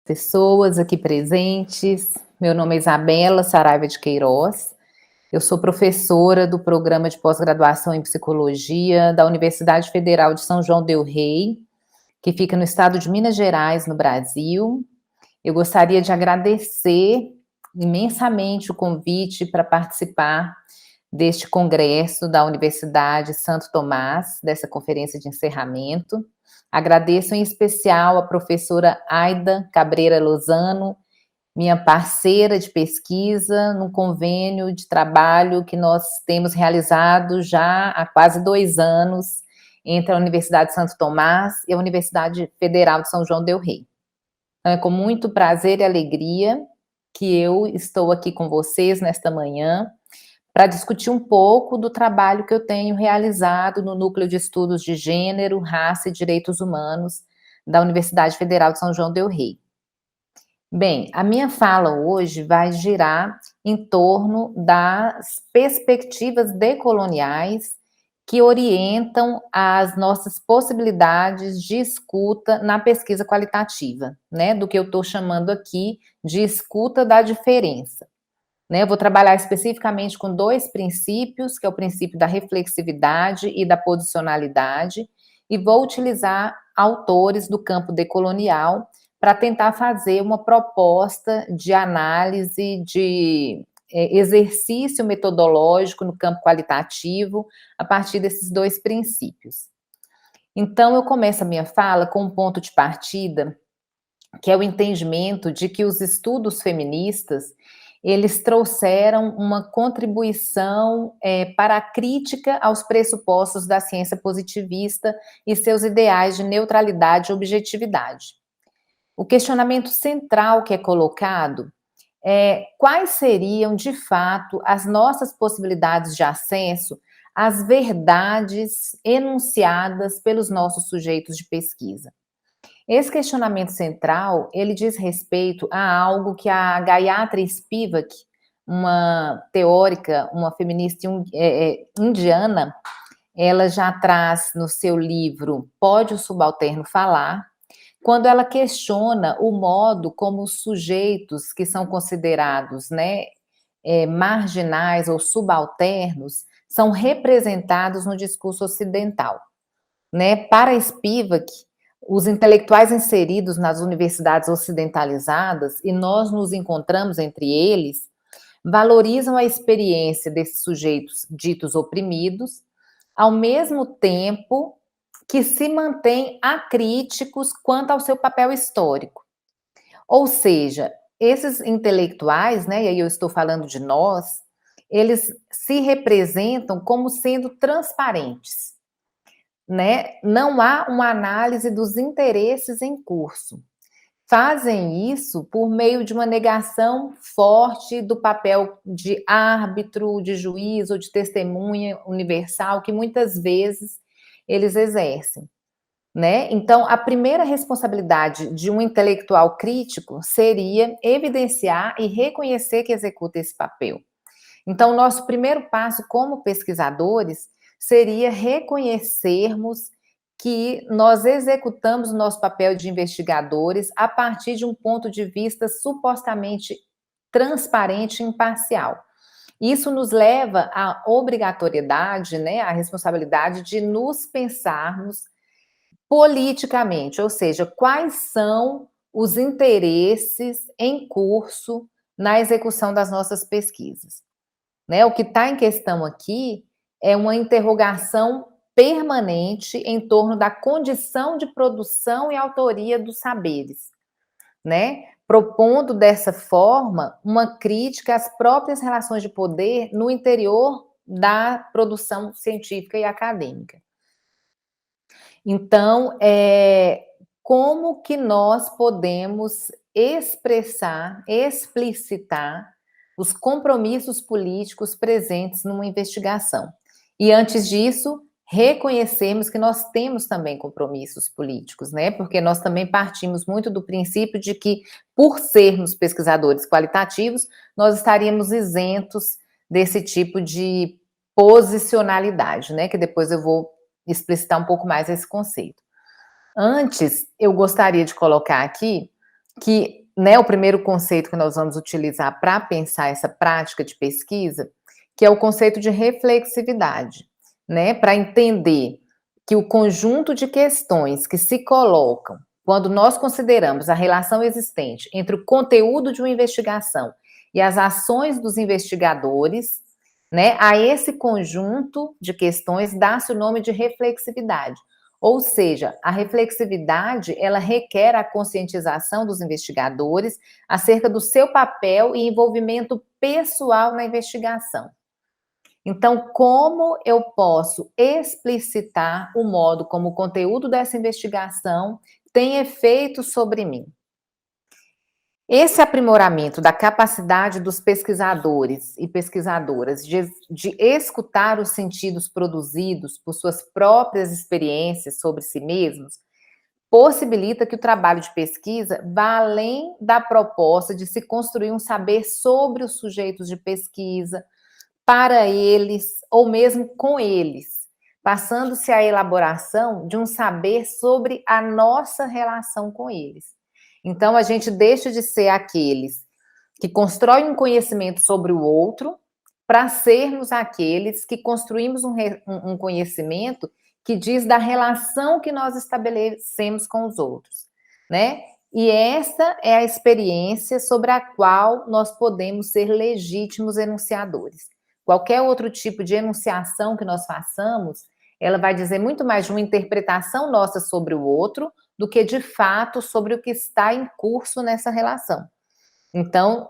Pessoas aqui presentes. Meu nome é Isabela Saraiva de Queiroz. Eu sou professora do programa de pós-graduação em psicologia da Universidade Federal de São João del Rei, que fica no estado de Minas Gerais, no Brasil. Eu gostaria de agradecer imensamente o convite para participar deste congresso da Universidade Santo Tomás, dessa conferência de encerramento. Agradeço em especial a professora Aida Cabreira Lozano, minha parceira de pesquisa, no convênio de trabalho que nós temos realizado já há quase 2 anos entre a Universidade Santo Tomás e a Universidade Federal de São João del Rei. Então, é com muito prazer e alegria que eu estou aqui com vocês nesta manhã para discutir um pouco do trabalho que eu tenho realizado no Núcleo de Estudos de Gênero, Raça e Direitos Humanos da Universidade Federal de São João del Rei. Bem, a minha fala hoje vai girar em torno das perspectivas decoloniais que orientam as nossas possibilidades de escuta na pesquisa qualitativa, né, do que eu estou chamando aqui de escuta da diferença. Eu vou trabalhar especificamente com 2 princípios, que é o princípio da reflexividade e da posicionalidade, e vou utilizar autores do campo decolonial para tentar fazer uma proposta de análise, de exercício metodológico no campo qualitativo, a partir desses 2 princípios. Então, eu começo a minha fala com um ponto de partida, que é o entendimento de que os estudos feministas eles trouxeram uma contribuição para a crítica aos pressupostos da ciência positivista e seus ideais de neutralidade e objetividade. O questionamento central que é colocado é quais seriam, de fato, as nossas possibilidades de acesso às verdades enunciadas pelos nossos sujeitos de pesquisa. Esse questionamento central, ele diz respeito a algo que a Gayatri Spivak, uma teórica, uma feminista indiana, ela já traz no seu livro Pode o Subalterno Falar, quando ela questiona o modo como os sujeitos que são considerados, marginais ou subalternos são representados no discurso ocidental. Para Spivak, os intelectuais inseridos nas universidades ocidentalizadas, e nós nos encontramos entre eles, valorizam a experiência desses sujeitos ditos oprimidos, ao mesmo tempo que se mantêm acríticos quanto ao seu papel histórico. Ou seja, esses intelectuais, e aí eu estou falando de nós, eles se representam como sendo transparentes. Não há uma análise dos interesses em curso. Fazem isso por meio de uma negação forte do papel de árbitro, de juiz ou de testemunha universal que muitas vezes eles exercem. Então, a primeira responsabilidade de um intelectual crítico seria evidenciar e reconhecer que executa esse papel. Então, o nosso primeiro passo como pesquisadores seria reconhecermos que nós executamos o nosso papel de investigadores a partir de um ponto de vista supostamente transparente e imparcial. Isso nos leva à obrigatoriedade, à responsabilidade de nos pensarmos politicamente, ou seja, quais são os interesses em curso na execução das nossas pesquisas. O que está em questão aqui é uma interrogação permanente em torno da condição de produção e autoria dos saberes, propondo dessa forma uma crítica às próprias relações de poder no interior da produção científica e acadêmica. Então, como que nós podemos expressar, explicitar os compromissos políticos presentes numa investigação? E antes disso, reconhecermos que nós temos também compromissos políticos, porque nós também partimos muito do princípio de que, por sermos pesquisadores qualitativos, nós estaríamos isentos desse tipo de posicionalidade, que depois eu vou explicitar um pouco mais esse conceito. Antes, eu gostaria de colocar aqui que, né, o primeiro conceito que nós vamos utilizar para pensar essa prática de pesquisa, que é o conceito de reflexividade, né, para entender que o conjunto de questões que se colocam quando nós consideramos a relação existente entre o conteúdo de uma investigação e as ações dos investigadores, né, a esse conjunto de questões dá-se o nome de reflexividade. Ou seja, a reflexividade, ela requer a conscientização dos investigadores acerca do seu papel e envolvimento pessoal na investigação. Então, como eu posso explicitar o modo como o conteúdo dessa investigação tem efeito sobre mim? Esse aprimoramento da capacidade dos pesquisadores e pesquisadoras de escutar os sentidos produzidos por suas próprias experiências sobre si mesmos possibilita que o trabalho de pesquisa vá além da proposta de se construir um saber sobre os sujeitos de pesquisa, para eles ou mesmo com eles, passando-se à elaboração de um saber sobre a nossa relação com eles. Então, a gente deixa de ser aqueles que constroem um conhecimento sobre o outro para sermos aqueles que construímos um conhecimento que diz da relação que nós estabelecemos com os outros, né? E essa é a experiência sobre a qual nós podemos ser legítimos enunciadores. Qualquer outro tipo de enunciação que nós façamos, ela vai dizer muito mais de uma interpretação nossa sobre o outro do que, de fato, sobre o que está em curso nessa relação. Então,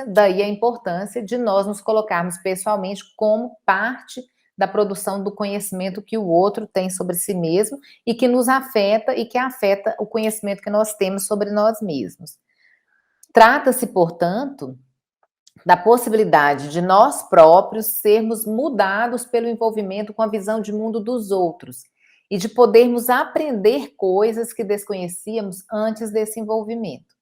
daí a importância de nós nos colocarmos pessoalmente como parte da produção do conhecimento que o outro tem sobre si mesmo e que nos afeta e que afeta o conhecimento que nós temos sobre nós mesmos. Trata-se, portanto, da possibilidade de nós próprios sermos mudados pelo envolvimento com a visão de mundo dos outros e de podermos aprender coisas que desconhecíamos antes desse envolvimento,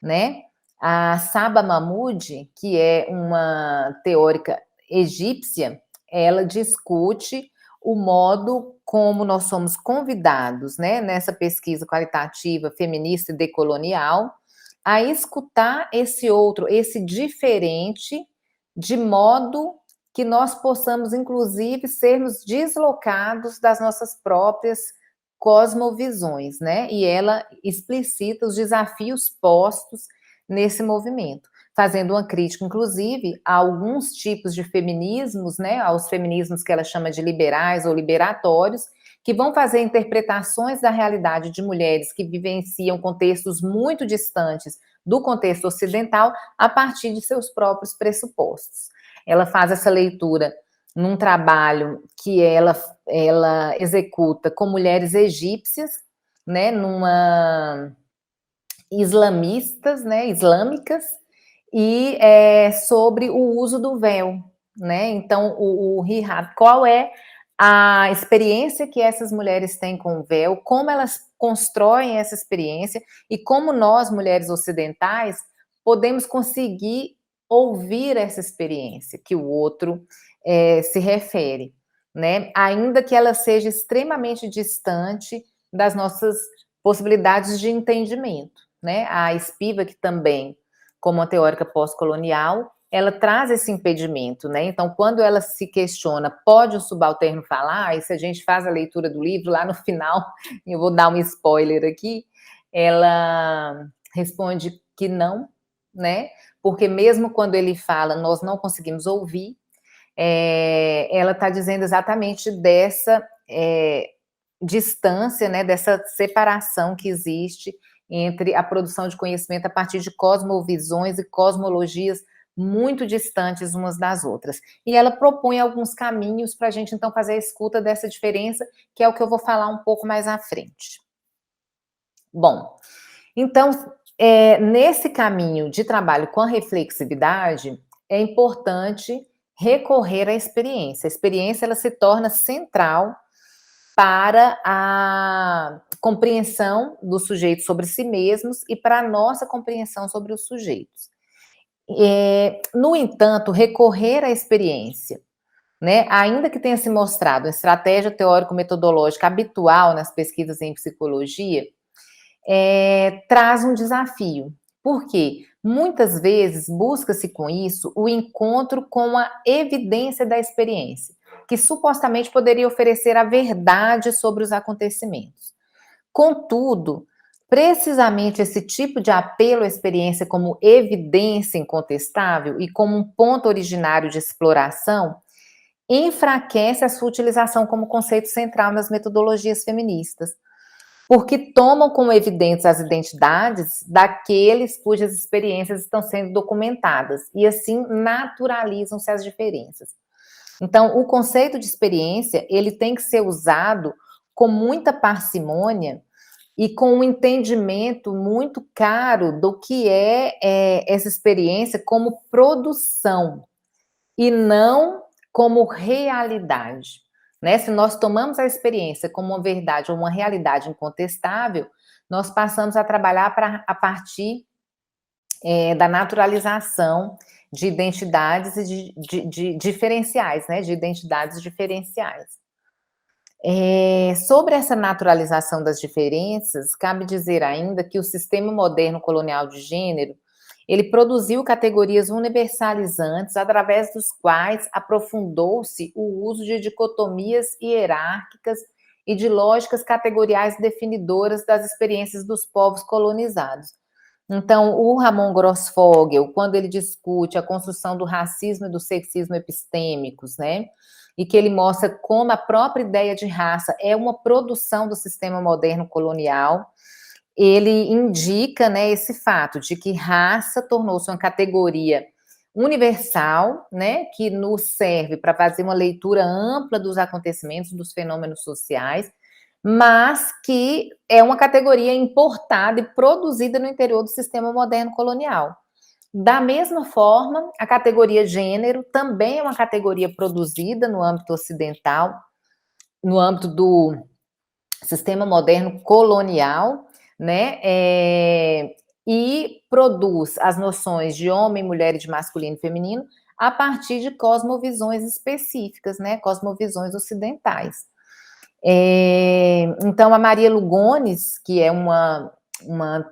né? A Saba Mahmood, que é uma teórica egípcia, ela discute o modo como nós somos convidados, né, nessa pesquisa qualitativa feminista e decolonial, a escutar esse outro, esse diferente, de modo que nós possamos, inclusive, sermos deslocados das nossas próprias cosmovisões, né? E ela explicita os desafios postos nesse movimento, fazendo uma crítica, inclusive, a alguns tipos de feminismos, né? Aos feminismos que ela chama de liberais ou liberatórios, que vão fazer interpretações da realidade de mulheres que vivenciam contextos muito distantes do contexto ocidental a partir de seus próprios pressupostos. Ela faz essa leitura num trabalho que ela executa com mulheres egípcias, né, islamistas, né, islâmicas, e sobre o uso do véu, né? Então, o hijab, qual é a experiência que essas mulheres têm com o véu, como elas constroem essa experiência e como nós, mulheres ocidentais, podemos conseguir ouvir essa experiência que o outro se refere, né? Ainda que ela seja extremamente distante das nossas possibilidades de entendimento, né? A Spivak também, como uma teórica pós-colonial, ela traz esse impedimento, né? Então, quando ela se questiona, pode o subalterno falar? E se a gente faz a leitura do livro, lá no final, eu vou dar um spoiler aqui, ela responde que não, né? Porque mesmo quando ele fala, nós não conseguimos ouvir, ela está dizendo exatamente dessa distância, né? Dessa separação que existe entre a produção de conhecimento a partir de cosmovisões e cosmologias muito distantes umas das outras. E ela propõe alguns caminhos para a gente, então, fazer a escuta dessa diferença, que é o que eu vou falar um pouco mais à frente. Bom, então, nesse caminho de trabalho com a reflexividade, é importante recorrer à experiência. A experiência, ela se torna central para a compreensão do sujeito sobre si mesmos e para a nossa compreensão sobre os sujeitos. No entanto, recorrer à experiência, né, ainda que tenha se mostrado uma estratégia teórico-metodológica habitual nas pesquisas em psicologia, traz um desafio. Por quê? Muitas vezes busca-se com isso o encontro com a evidência da experiência, que supostamente poderia oferecer a verdade sobre os acontecimentos. Contudo, precisamente esse tipo de apelo à experiência como evidência incontestável e como um ponto originário de exploração enfraquece a sua utilização como conceito central nas metodologias feministas, porque tomam como evidentes as identidades daqueles cujas experiências estão sendo documentadas e assim naturalizam-se as diferenças. Então, o conceito de experiência, ele tem que ser usado com muita parcimônia e com um entendimento muito claro do que essa experiência como produção e não como realidade, né? Se nós tomamos a experiência como uma verdade ou uma realidade incontestável, nós passamos a trabalhar a partir da naturalização de identidades e de diferenciais, né? De identidades diferenciais. Sobre essa naturalização das diferenças, cabe dizer ainda que o sistema moderno colonial de gênero, ele produziu categorias universalizantes através dos quais aprofundou-se o uso de dicotomias hierárquicas e de lógicas categoriais definidoras das experiências dos povos colonizados. Então, o Ramon Grossfogel, quando ele discute a construção do racismo e do sexismo epistêmicos, né, e que ele mostra como a própria ideia de raça é uma produção do sistema moderno colonial, ele indica, né, esse fato de que raça tornou-se uma categoria universal, né, que nos serve para fazer uma leitura ampla dos acontecimentos, dos fenômenos sociais, mas que é uma categoria importada e produzida no interior do sistema moderno colonial. Da mesma forma, a categoria gênero também é uma categoria produzida no âmbito ocidental, no âmbito do sistema moderno colonial, né? E produz as noções de homem, mulher e de masculino e feminino a partir de cosmovisões específicas, né? Cosmovisões ocidentais. Então, a Maria Lugones, que é uma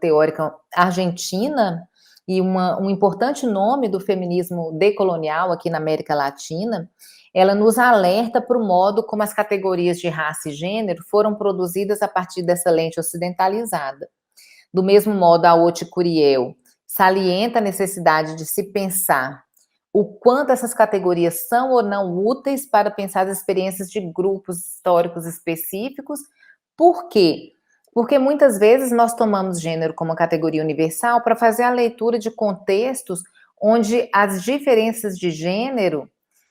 teórica argentina e um importante nome do feminismo decolonial aqui na América Latina, ela nos alerta para o modo como as categorias de raça e gênero foram produzidas a partir dessa lente ocidentalizada. Do mesmo modo, a Haute Curiel salienta a necessidade de se pensar o quanto essas categorias são ou não úteis para pensar as experiências de grupos históricos específicos. Por quê? Porque muitas vezes nós tomamos gênero como uma categoria universal para fazer a leitura de contextos onde as diferenças de gênero,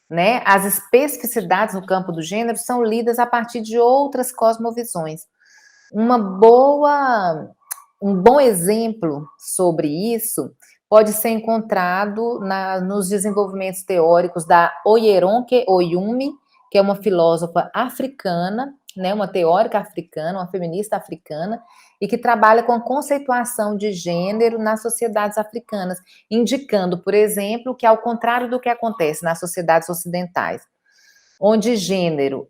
né, as especificidades no campo do gênero são lidas a partir de outras cosmovisões. Um bom exemplo sobre isso pode ser encontrado nos desenvolvimentos teóricos da Oyeronke Oyumi, que é uma filósofa africana, né, uma teórica africana, uma feminista africana, e que trabalha com a conceituação de gênero nas sociedades africanas, indicando, por exemplo, que ao contrário do que acontece nas sociedades ocidentais, onde gênero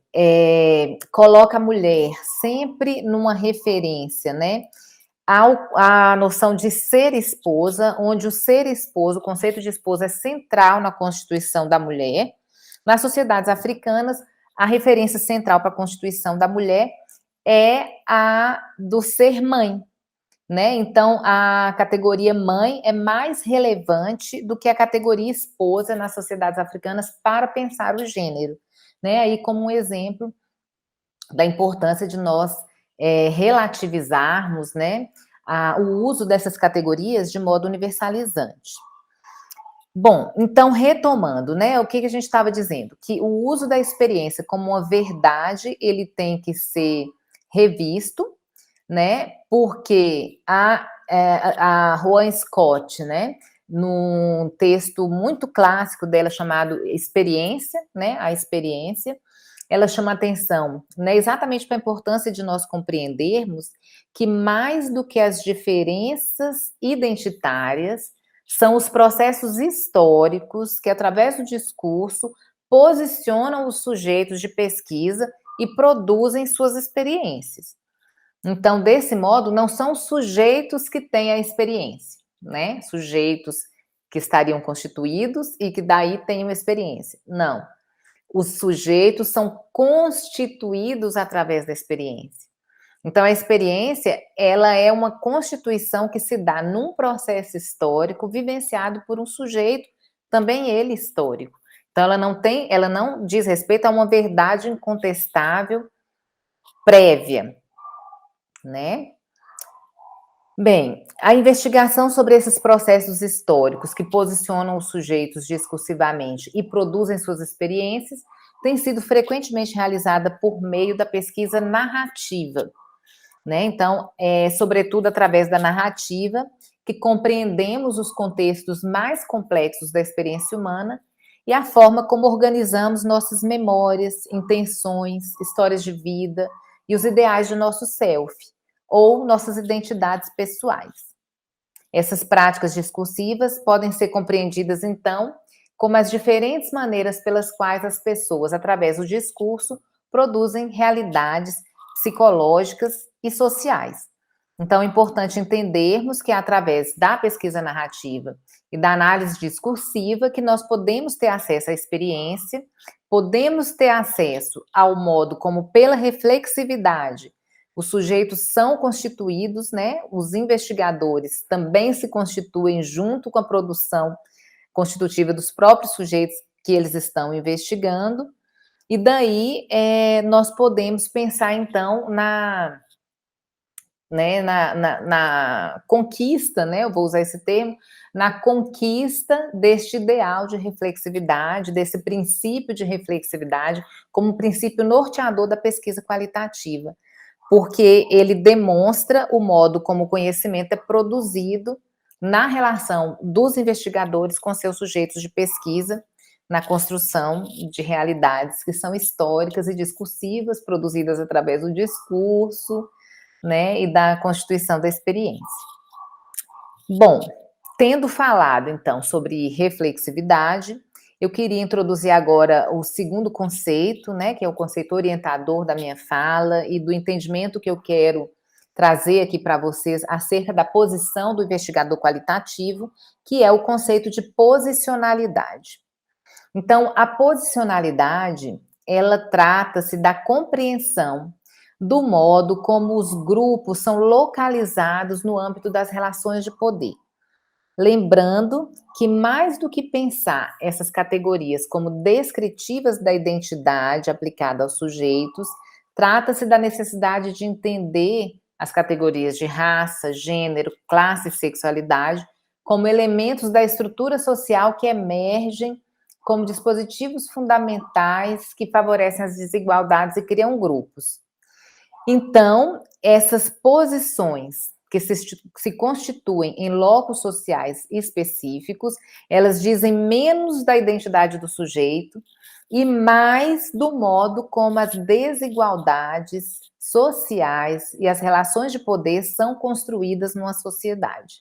coloca a mulher sempre numa referência, né, a noção de ser esposa, onde o ser esposo, o conceito de esposa é central na constituição da mulher. Nas sociedades africanas, a referência central para a constituição da mulher é a do ser mãe, né? Então, a categoria mãe é mais relevante do que a categoria esposa nas sociedades africanas para pensar o gênero, né? Aí, como um exemplo da importância de nós relativizarmos, né, o uso dessas categorias de modo universalizante. Bom, então, retomando, né, o que a gente estava dizendo? Que o uso da experiência como uma verdade, ele tem que ser revisto, né, porque a Rowan Scott, né, num texto muito clássico dela chamado Experiência, né, a experiência, ela chama atenção, né, exatamente para a importância de nós compreendermos que mais do que as diferenças identitárias, são os processos históricos que, através do discurso, posicionam os sujeitos de pesquisa e produzem suas experiências. Então, desse modo, não são sujeitos que têm a experiência, né? Sujeitos que estariam constituídos e que daí tenham experiência. Não. Os sujeitos são constituídos através da experiência. Então, a experiência, ela é uma constituição que se dá num processo histórico vivenciado por um sujeito, também ele histórico. Então, ela não diz respeito a uma verdade incontestável prévia, né? Bem, a investigação sobre esses processos históricos que posicionam os sujeitos discursivamente e produzem suas experiências tem sido frequentemente realizada por meio da pesquisa narrativa, né? Então, sobretudo através da narrativa, que compreendemos os contextos mais complexos da experiência humana e a forma como organizamos nossas memórias, intenções, histórias de vida e os ideais de nosso self, ou nossas identidades pessoais. Essas práticas discursivas podem ser compreendidas, então, como as diferentes maneiras pelas quais as pessoas, através do discurso, produzem realidades psicológicas e sociais. Então, é importante entendermos que é através da pesquisa narrativa e da análise discursiva que nós podemos ter acesso à experiência, podemos ter acesso ao modo como, pela reflexividade, os sujeitos são constituídos, né? Os investigadores também se constituem junto com a produção constitutiva dos próprios sujeitos que eles estão investigando, e daí nós podemos pensar, então, na conquista, né? Eu vou usar esse termo, na conquista deste ideal de reflexividade, desse princípio de reflexividade, como princípio norteador da pesquisa qualitativa, porque ele demonstra o modo como o conhecimento é produzido na relação dos investigadores com seus sujeitos de pesquisa, na construção de realidades que são históricas e discursivas, produzidas através do discurso, né, e da constituição da experiência. Bom, tendo falado, então, sobre reflexividade, eu queria introduzir agora o segundo conceito, né, que é o conceito orientador da minha fala e do entendimento que eu quero trazer aqui para vocês acerca da posição do investigador qualitativo, que é o conceito de posicionalidade. Então, a posicionalidade, ela trata-se da compreensão do modo como os grupos são localizados no âmbito das relações de poder. Lembrando que, mais do que pensar essas categorias como descritivas da identidade aplicada aos sujeitos, trata-se da necessidade de entender as categorias de raça, gênero, classe e sexualidade como elementos da estrutura social que emergem como dispositivos fundamentais que favorecem as desigualdades e criam grupos. Então, essas posições que se constituem em locos sociais específicos, elas dizem menos da identidade do sujeito e mais do modo como as desigualdades sociais e as relações de poder são construídas numa sociedade.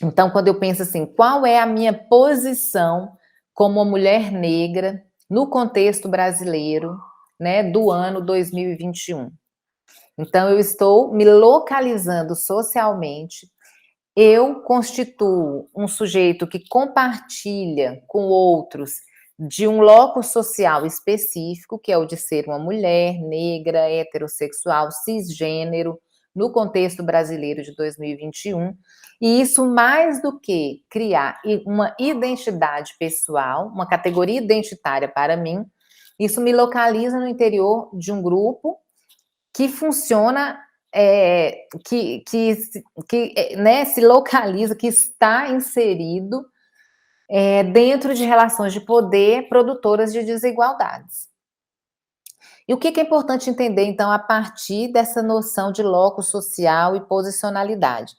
Então, quando eu penso assim, qual é a minha posição como uma mulher negra no contexto brasileiro, né, do ano 2021? Então, eu estou me localizando socialmente, eu constituo um sujeito que compartilha com outros de um locus social específico, que é o de ser uma mulher negra, heterossexual, cisgênero, no contexto brasileiro de 2021, e isso mais do que criar uma identidade pessoal, uma categoria identitária para mim, isso me localiza no interior de um grupo que funciona, né, se localiza, que está inserido dentro de relações de poder produtoras de desigualdades. E o que é importante entender, então, a partir dessa noção de locus social e posicionalidade?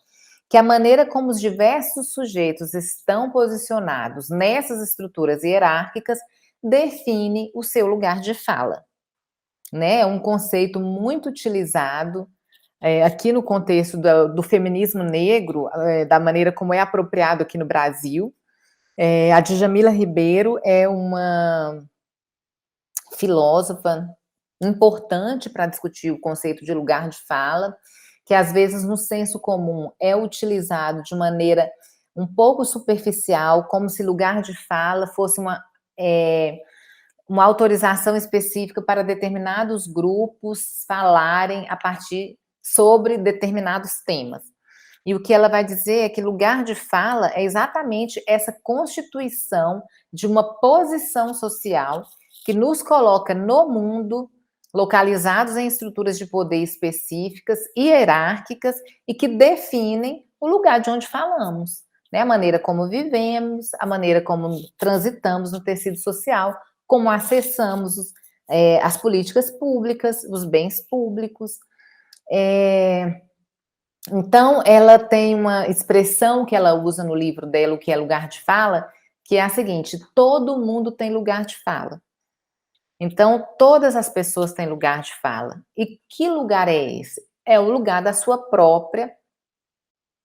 Que a maneira como os diversos sujeitos estão posicionados nessas estruturas hierárquicas define o seu lugar de fala. Né? É um conceito muito utilizado aqui no contexto do feminismo negro, da maneira como é apropriado aqui no Brasil. A Djamila Ribeiro é uma filósofa importante para discutir o conceito de lugar de fala, que às vezes no senso comum é utilizado de maneira um pouco superficial, como se lugar de fala fosse uma autorização específica para determinados grupos falarem a partir sobre determinados temas. E o que ela vai dizer é que lugar de fala é exatamente essa constituição de uma posição social que nos coloca no mundo, localizados em estruturas de poder específicas, hierárquicas, e que definem o lugar de onde falamos, né? A maneira como vivemos, a maneira como transitamos no tecido social, como acessamos as políticas públicas, os bens públicos. Então, ela tem uma expressão que ela usa no livro dela, o que é lugar de fala, que é a seguinte: todo mundo tem lugar de fala. Então, todas as pessoas têm lugar de fala. E que lugar é esse? É o lugar da sua própria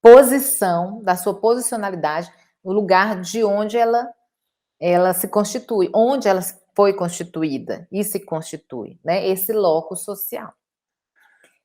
posição, da sua posicionalidade, o lugar de onde ela se constitui, onde ela foi constituída e se constitui, né? Esse locus social,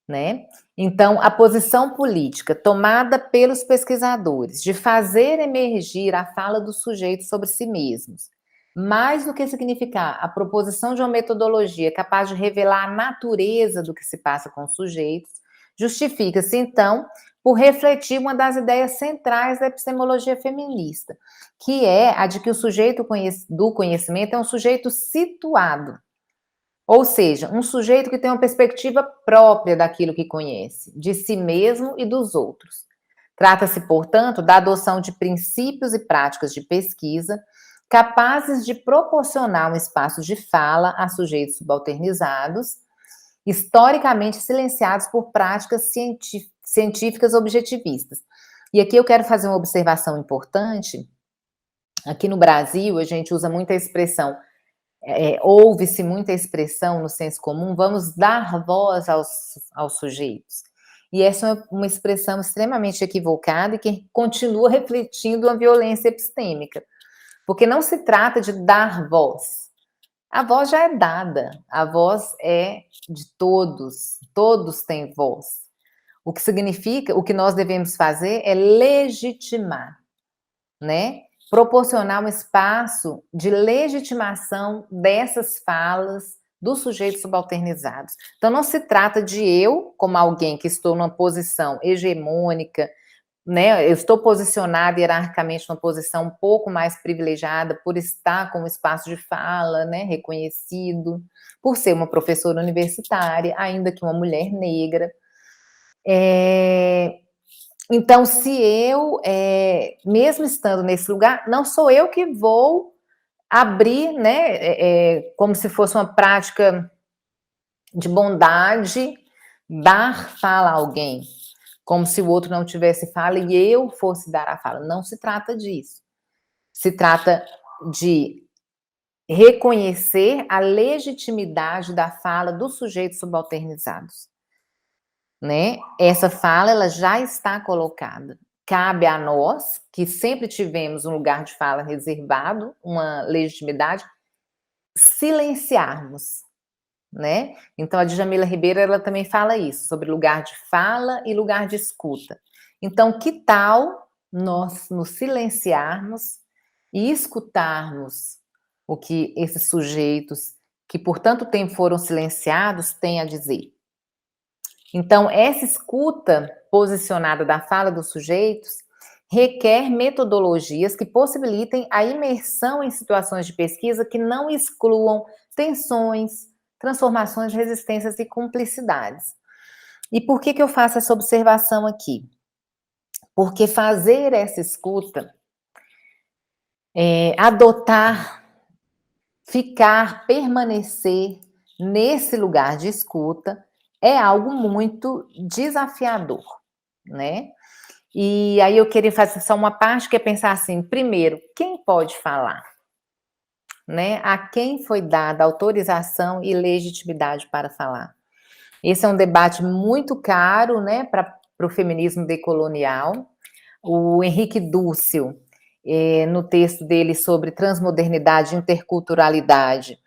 né? Então, a posição política tomada pelos pesquisadores de fazer emergir a fala do sujeito sobre si mesmos, mais do que significar a proposição de uma metodologia capaz de revelar a natureza do que se passa com os sujeitos, justifica-se, então, por refletir uma das ideias centrais da epistemologia feminista, que é a de que o sujeito do conhecimento é um sujeito situado, ou seja, um sujeito que tem uma perspectiva própria daquilo que conhece, de si mesmo e dos outros. Trata-se, portanto, da adoção de princípios e práticas de pesquisa capazes de proporcionar um espaço de fala a sujeitos subalternizados, historicamente silenciados por práticas científicas objetivistas. E aqui eu quero fazer uma observação importante. Aqui no Brasil, a gente usa muita expressão, ouve-se muita expressão no senso comum, vamos dar voz aos sujeitos. E essa é uma expressão extremamente equivocada e que continua refletindo a violência epistêmica. Porque não se trata de dar voz. A voz já é dada, a voz é de todos, todos têm voz. O que significa, o que nós devemos fazer é legitimar, né? Proporcionar um espaço de legitimação dessas falas dos sujeitos subalternizados. Então, não se trata de eu, como alguém que estou numa posição hegemônica, né? Eu estou posicionada hierarquicamente numa posição um pouco mais privilegiada por estar com o espaço de fala, né, reconhecido, por ser uma professora universitária, ainda que uma mulher negra. Então, se eu, mesmo estando nesse lugar, não sou eu que vou abrir, né, como se fosse uma prática de bondade, dar fala a alguém, como se o outro não tivesse fala e eu fosse dar a fala. Não se trata disso. Se trata de reconhecer a legitimidade da fala dos sujeitos subalternizados, né? Essa fala, ela já está colocada. Cabe a nós, que sempre tivemos um lugar de fala reservado, uma legitimidade, silenciarmos, né? Então, a Djamila Ribeiro, ela também fala isso, sobre lugar de fala e lugar de escuta. Então, que tal nós nos silenciarmos e escutarmos o que esses sujeitos, que por tanto tempo foram silenciados, têm a dizer? Então, essa escuta posicionada da fala dos sujeitos requer metodologias que possibilitem a imersão em situações de pesquisa que não excluam tensões, transformações, resistências e cumplicidades. E por que eu faço essa observação aqui? Porque fazer essa escuta, adotar, ficar, permanecer nesse lugar de escuta é algo muito desafiador, né? E aí eu queria fazer só uma parte que é pensar assim, primeiro, quem pode falar? Né? A quem foi dada autorização e legitimidade para falar? Esse é um debate muito caro, né, para o feminismo decolonial. O Henrique Dussel, no texto dele sobre transmodernidade e interculturalidade,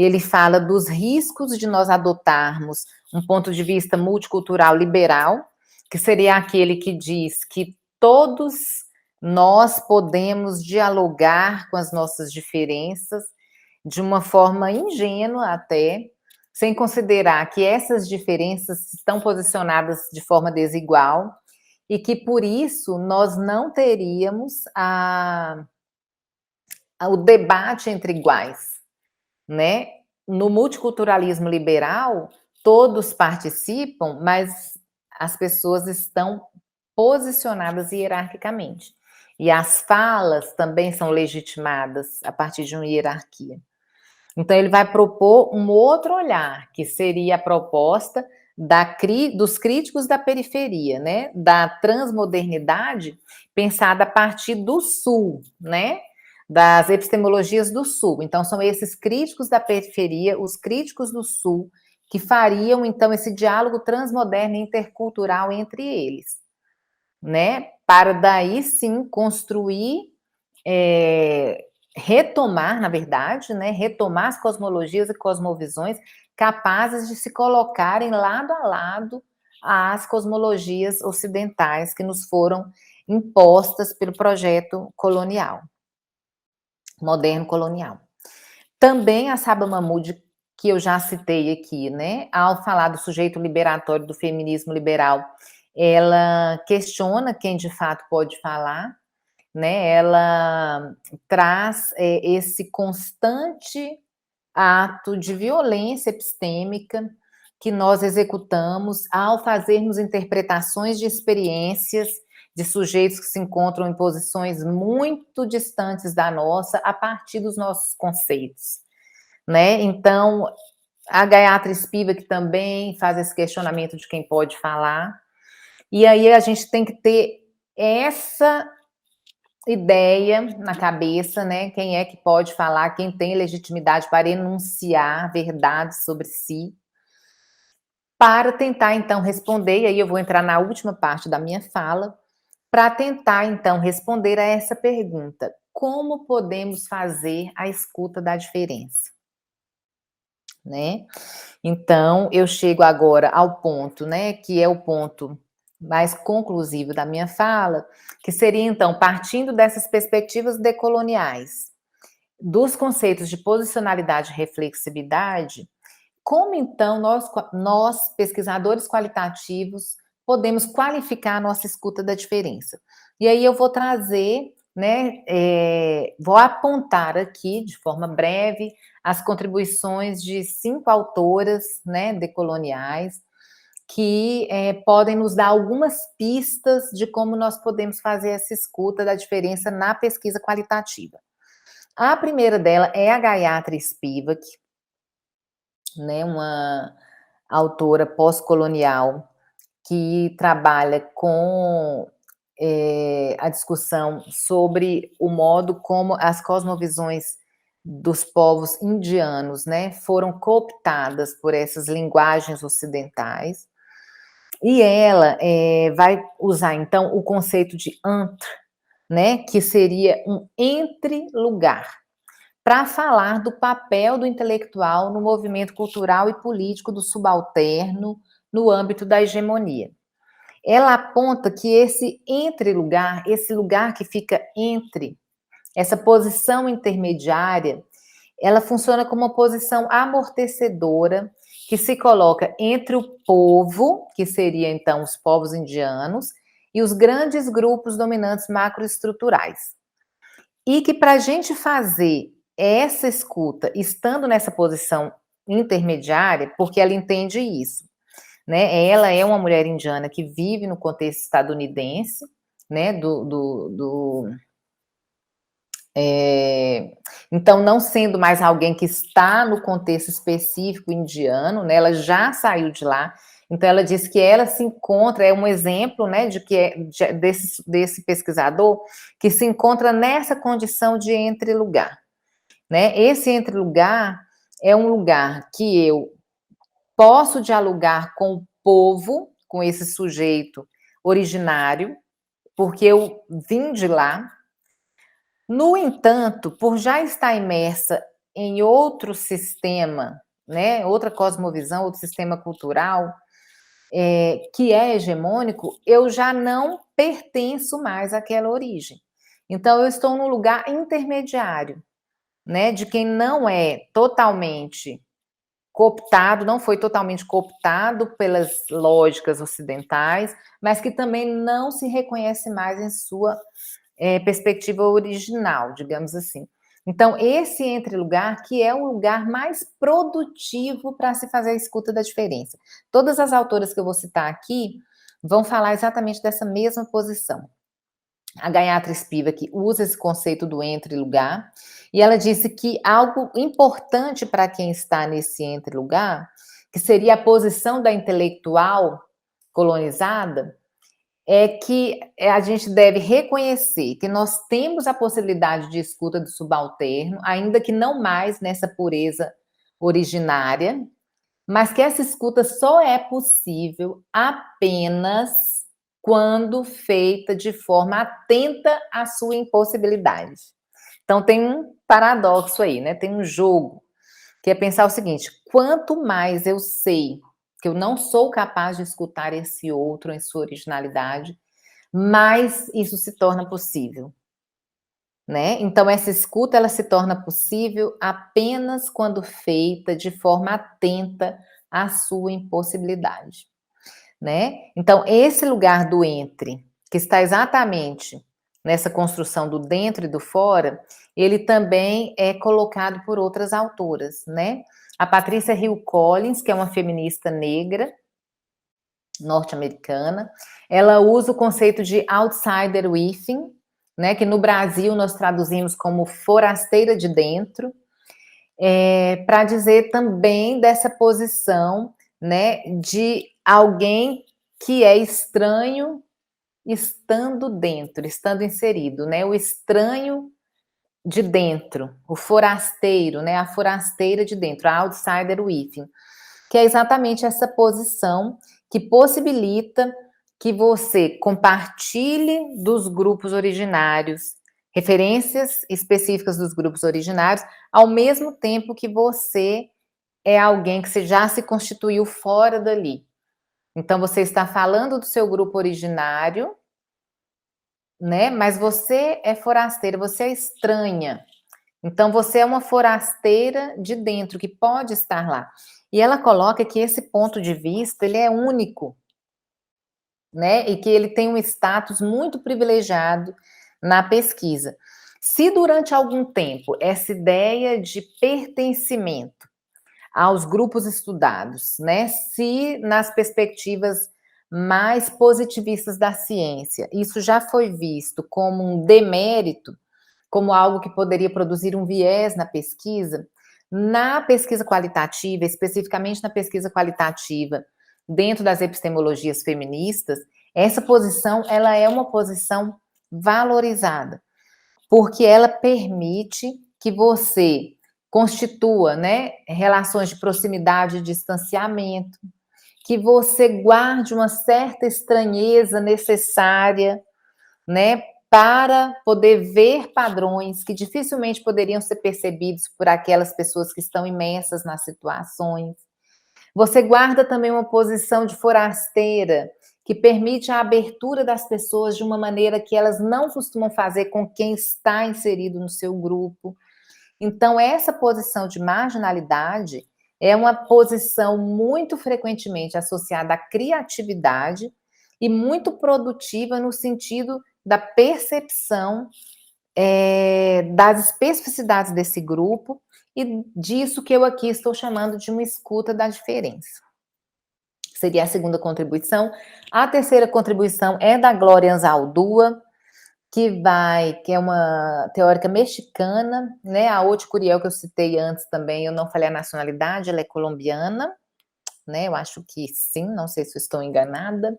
ele fala dos riscos de nós adotarmos um ponto de vista multicultural liberal, que seria aquele que diz que todos nós podemos dialogar com as nossas diferenças de uma forma ingênua até, sem considerar que essas diferenças estão posicionadas de forma desigual e que por isso nós não teríamos o debate entre iguais, né? No multiculturalismo liberal, todos participam, mas as pessoas estão posicionadas hierarquicamente. E as falas também são legitimadas a partir de uma hierarquia. Então, ele vai propor um outro olhar, que seria a proposta dos críticos da periferia, né? Da transmodernidade pensada a partir do Sul, né? Das epistemologias do Sul. Então, são esses críticos da periferia, os críticos do Sul, que fariam, então, esse diálogo transmoderno e intercultural entre eles, né? Para daí, sim, construir retomar, na verdade, né, retomar as cosmologias e cosmovisões capazes de se colocarem lado a lado às cosmologias ocidentais que nos foram impostas pelo projeto colonial, moderno colonial. Também a Saba Mahmood, que eu já citei aqui, né, ao falar do sujeito liberatório do feminismo liberal, ela questiona quem de fato pode falar, né? Ela traz esse constante ato de violência epistêmica que nós executamos ao fazermos interpretações de experiências de sujeitos que se encontram em posições muito distantes da nossa a partir dos nossos conceitos, né? Então, a Gayatri Spivak também faz esse questionamento de quem pode falar, e aí a gente tem que ter essa ideia na cabeça, né? Quem é que pode falar, quem tem legitimidade para enunciar verdades sobre si, para tentar, então, responder, e aí eu vou entrar na última parte da minha fala, para tentar, então, responder a essa pergunta: como podemos fazer a escuta da diferença? Né? Então, eu chego agora ao ponto, né, que é o ponto mais conclusivo da minha fala, que seria, então, partindo dessas perspectivas decoloniais, dos conceitos de posicionalidade e reflexividade, como, então, nós, pesquisadores qualitativos, podemos qualificar a nossa escuta da diferença? E aí eu vou trazer, né, vou apontar aqui, de forma breve, as contribuições de 5 autoras, né, decoloniais, que podem nos dar algumas pistas de como nós podemos fazer essa escuta da diferença na pesquisa qualitativa. A primeira dela é a Gayatri Spivak, né, uma autora pós-colonial que trabalha com a discussão sobre o modo como as cosmovisões dos povos indianos, né, foram cooptadas por essas linguagens ocidentais. E ela vai usar, então, o conceito de antra, né, que seria um entre-lugar, para falar do papel do intelectual no movimento cultural e político do subalterno no âmbito da hegemonia. Ela aponta que esse entre-lugar, esse lugar que fica entre, essa posição intermediária, ela funciona como uma posição amortecedora que se coloca entre o povo, que seria então os povos indianos, e os grandes grupos dominantes macroestruturais. E que para a gente fazer essa escuta, estando nessa posição intermediária, porque ela entende isso, né? Ela é uma mulher indiana que vive no contexto estadunidense, né? Então, não sendo mais alguém que está no contexto específico indiano, né? Ela já saiu de lá. Então, ela diz que ela se encontra, é um exemplo, né, desse pesquisador que se encontra nessa condição de entre-lugar, né? Esse entre-lugar é um lugar que eu posso dialogar com o povo, com esse sujeito originário, porque eu vim de lá. No entanto, por já estar imersa em outro sistema, né, outra cosmovisão, outro sistema cultural, que é hegemônico, eu já não pertenço mais àquela origem. Então, eu estou num lugar intermediário, né, de quem não é totalmente cooptado, não foi totalmente cooptado pelas lógicas ocidentais, mas que também não se reconhece mais em sua perspectiva original, digamos assim. Então, esse entre-lugar que é o lugar mais produtivo para se fazer a escuta da diferença. Todas as autoras que eu vou citar aqui vão falar exatamente dessa mesma posição. A Gayatri Spivak usa esse conceito do entre-lugar, e ela disse que algo importante para quem está nesse entre-lugar, que seria a posição da intelectual colonizada, é que a gente deve reconhecer que nós temos a possibilidade de escuta do subalterno, ainda que não mais nessa pureza originária, mas que essa escuta só é possível apenas quando feita de forma atenta à sua impossibilidade. Então tem um paradoxo aí, né? Tem um jogo, que é pensar o seguinte: quanto mais eu sei que eu não sou capaz de escutar esse outro em sua originalidade, mais isso se torna possível, né? Então essa escuta ela se torna possível apenas quando feita de forma atenta à sua impossibilidade, né? Então esse lugar do entre, que está exatamente nessa construção do dentro e do fora, ele também é colocado por outras autoras, né? A Patrícia Hill Collins, que é uma feminista negra, norte-americana, ela usa o conceito de outsider within, né, que no Brasil nós traduzimos como forasteira de dentro, para dizer também dessa posição, né, de alguém que é estranho estando dentro, estando inserido, né, o estranho de dentro, o forasteiro, né, a forasteira de dentro, a outsider within, que é exatamente essa posição que possibilita que você compartilhe dos grupos originários, referências específicas dos grupos originários, ao mesmo tempo que você é alguém que já se constituiu fora dali. Então, você está falando do seu grupo originário, né? Mas você é forasteira, você é estranha. Então, você é uma forasteira de dentro, que pode estar lá. E ela coloca que esse ponto de vista, ele é único, né? E que ele tem um status muito privilegiado na pesquisa. Se durante algum tempo essa ideia de pertencimento aos grupos estudados, né? Se nas perspectivas mais positivistas da ciência, isso já foi visto como um demérito, como algo que poderia produzir um viés na pesquisa qualitativa, especificamente na pesquisa qualitativa dentro das epistemologias feministas, essa posição, ela é uma posição valorizada, porque ela permite que você constitua, né, relações de proximidade e distanciamento, que você guarde uma certa estranheza necessária, né, para poder ver padrões que dificilmente poderiam ser percebidos por aquelas pessoas que estão imersas nas situações. Você guarda também uma posição de forasteira, que permite a abertura das pessoas de uma maneira que elas não costumam fazer com quem está inserido no seu grupo. Então, essa posição de marginalidade é uma posição muito frequentemente associada à criatividade e muito produtiva no sentido da percepção das especificidades desse grupo e disso que eu aqui estou chamando de uma escuta da diferença. Seria a segunda contribuição. A terceira contribuição é da Glória Anzaldúa, que é uma teórica mexicana, né? A Oti Curiel, que eu citei antes também, eu não falei a nacionalidade, ela é colombiana, né? Eu acho que sim, não sei se eu estou enganada.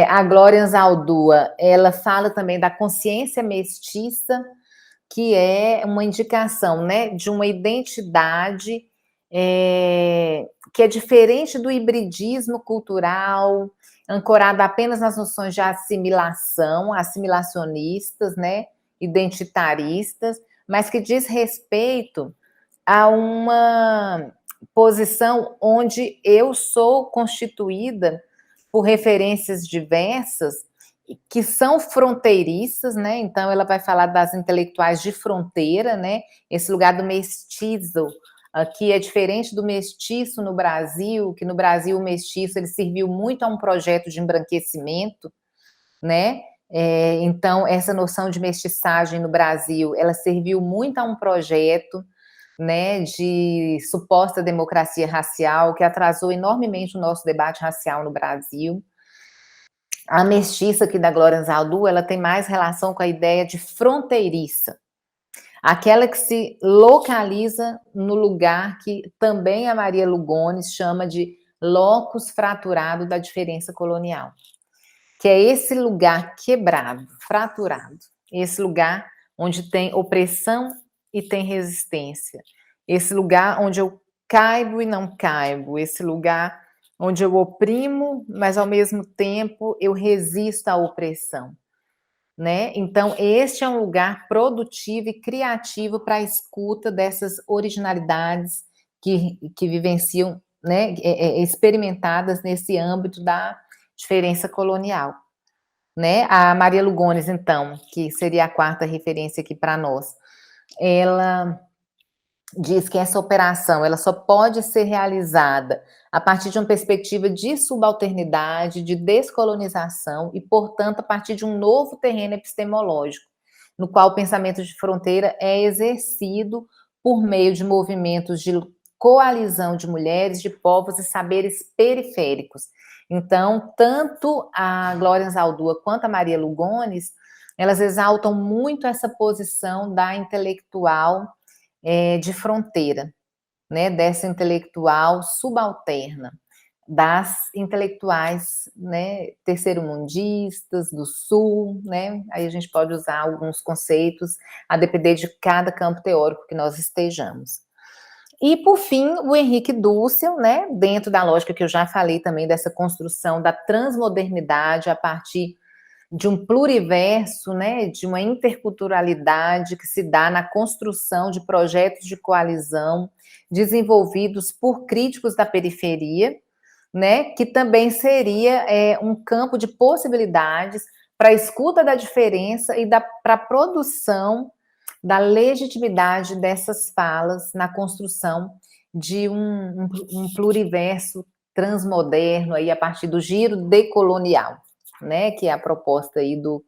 A Glória Anzaldúa, ela fala também da consciência mestiça, que é uma indicação, né, de uma identidade que é diferente do hibridismo cultural, ancorado apenas nas noções de assimilação, assimilacionistas, né, identitaristas, mas que diz respeito a uma posição onde eu sou constituída por referências diversas que são fronteiriças, né? Então ela vai falar das intelectuais de fronteira, né? Esse lugar do mestiço aqui é diferente do mestiço no Brasil, que no Brasil o mestiço ele serviu muito a um projeto de embranquecimento, né? Então essa noção de mestiçagem no Brasil, ela serviu muito a um projeto, né, de suposta democracia racial que atrasou enormemente o nosso debate racial no Brasil. A mestiça aqui da Glória Anzaldu, ela tem mais relação com a ideia de fronteiriça, aquela que se localiza no lugar que também a Maria Lugones chama de locus fraturado da diferença colonial, que é esse lugar quebrado, fraturado, esse lugar onde tem opressão e tem resistência, esse lugar onde eu caibo e não caibo, esse lugar onde eu oprimo, mas ao mesmo tempo eu resisto à opressão, né? Então, este é um lugar produtivo e criativo para a escuta dessas originalidades que vivenciam, né, experimentadas nesse âmbito da diferença colonial, né? A Maria Lugones, então, que seria a quarta referência aqui para nós, ela diz que essa operação ela só pode ser realizada a partir de uma perspectiva de subalternidade, de descolonização e, portanto, a partir de um novo terreno epistemológico, no qual o pensamento de fronteira é exercido por meio de movimentos de coalizão de mulheres, de povos e saberes periféricos. Então, tanto a Glória Anzaldúa quanto a Maria Lugones, elas exaltam muito essa posição da intelectual de fronteira, né, dessa intelectual subalterna, das intelectuais, né, terceiro-mundistas, do Sul, né, aí a gente pode usar alguns conceitos a depender de cada campo teórico que nós estejamos. E, por fim, o Henrique Dussel, né, dentro da lógica que eu já falei também, dessa construção da transmodernidade a partir de um pluriverso, né, de uma interculturalidade que se dá na construção de projetos de coalizão desenvolvidos por críticos da periferia, né, que também seria um campo de possibilidades para a escuta da diferença e para a produção da legitimidade dessas falas na construção de um pluriverso transmoderno aí a partir do giro decolonial, né, que é a proposta aí do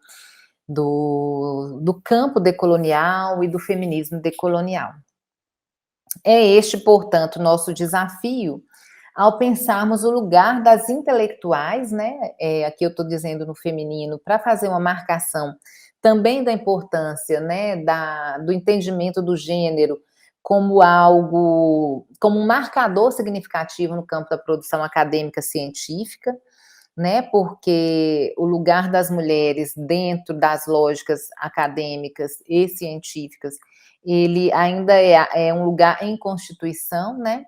campo decolonial e do feminismo decolonial. É este, portanto, nosso desafio ao pensarmos o lugar das intelectuais, né, aqui eu estou dizendo no feminino, para fazer uma marcação também da importância, né, do entendimento do gênero como algo, como um marcador significativo no campo da produção acadêmica científica, né, porque o lugar das mulheres dentro das lógicas acadêmicas e científicas, ele ainda é um lugar em constituição, né,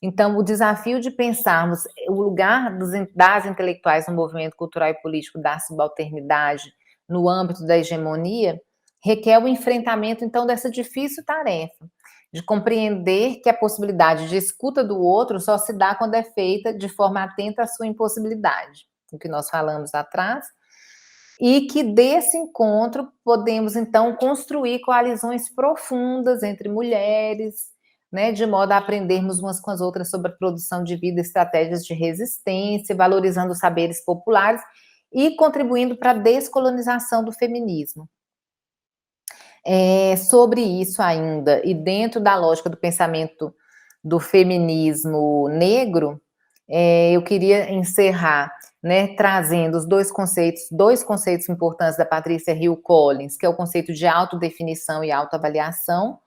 então o desafio de pensarmos o lugar das intelectuais no movimento cultural e político da subalternidade no âmbito da hegemonia, requer o enfrentamento, então, dessa difícil tarefa, de compreender que a possibilidade de escuta do outro só se dá quando é feita de forma atenta à sua impossibilidade, o que nós falamos atrás, e que desse encontro podemos, então, construir coalizões profundas entre mulheres, né, de modo a aprendermos umas com as outras sobre a produção de vida, estratégias de resistência, valorizando os saberes populares e contribuindo para a descolonização do feminismo. Sobre isso ainda, e dentro da lógica do pensamento do feminismo negro, eu queria encerrar, né, trazendo os dois conceitos importantes da Patrícia Hill Collins, que é o conceito de autodefinição e autoavaliação,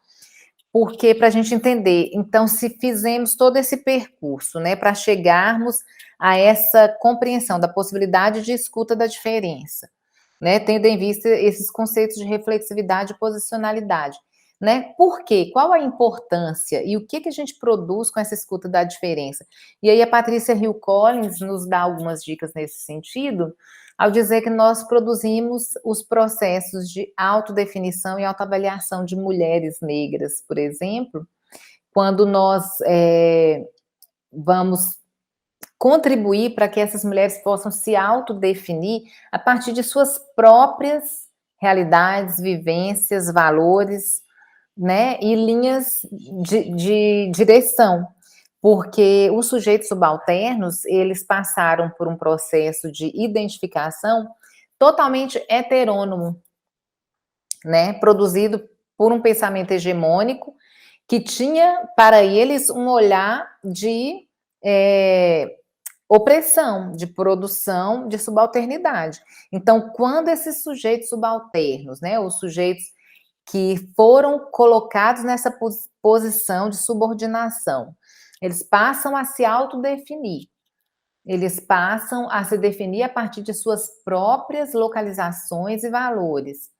porque para a gente entender, então, se fizemos todo esse percurso, né, para chegarmos a essa compreensão da possibilidade de escuta da diferença, né, tendo em vista esses conceitos de reflexividade e posicionalidade, né, por quê? Qual a importância e o que a gente produz com essa escuta da diferença? E aí a Patrícia Hill Collins nos dá algumas dicas nesse sentido, ao dizer que nós produzimos os processos de autodefinição e autoavaliação de mulheres negras, por exemplo, quando nós vamos contribuir para que essas mulheres possam se autodefinir a partir de suas próprias realidades, vivências, valores, né, e linhas de direção, porque os sujeitos subalternos, eles passaram por um processo de identificação totalmente heterônomo, né, produzido por um pensamento hegemônico que tinha para eles um olhar de opressão, de produção, de subalternidade. Então, quando esses sujeitos subalternos, né, os sujeitos que foram colocados nessa posição de subordinação, eles passam a se autodefinir, eles passam a se definir a partir de suas próprias localizações e valores,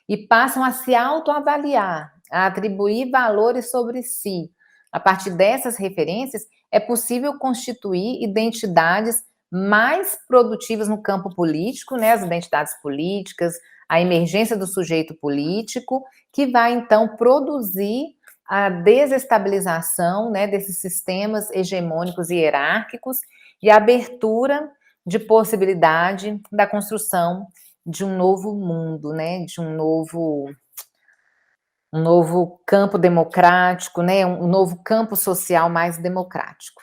e passam a se autoavaliar, a atribuir valores sobre si. A partir dessas referências, é possível constituir identidades mais produtivas no campo político, né, as identidades políticas, a emergência do sujeito político, que vai, então, produzir a desestabilização, né, desses sistemas hegemônicos e hierárquicos e a abertura de possibilidade da construção de um novo mundo, né, de um novo campo democrático, né, um novo campo social mais democrático.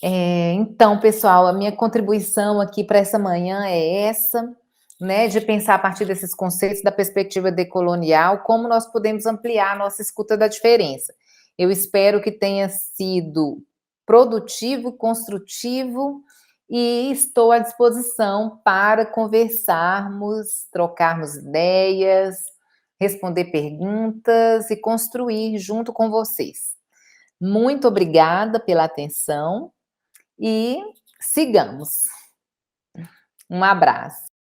Então, pessoal, a minha contribuição aqui para essa manhã é essa, né, de pensar a partir desses conceitos da perspectiva decolonial, como nós podemos ampliar a nossa escuta da diferença. Eu espero que tenha sido produtivo, construtivo, e estou à disposição para conversarmos, trocarmos ideias, responder perguntas e construir junto com vocês. Muito obrigada pela atenção e sigamos. Um abraço.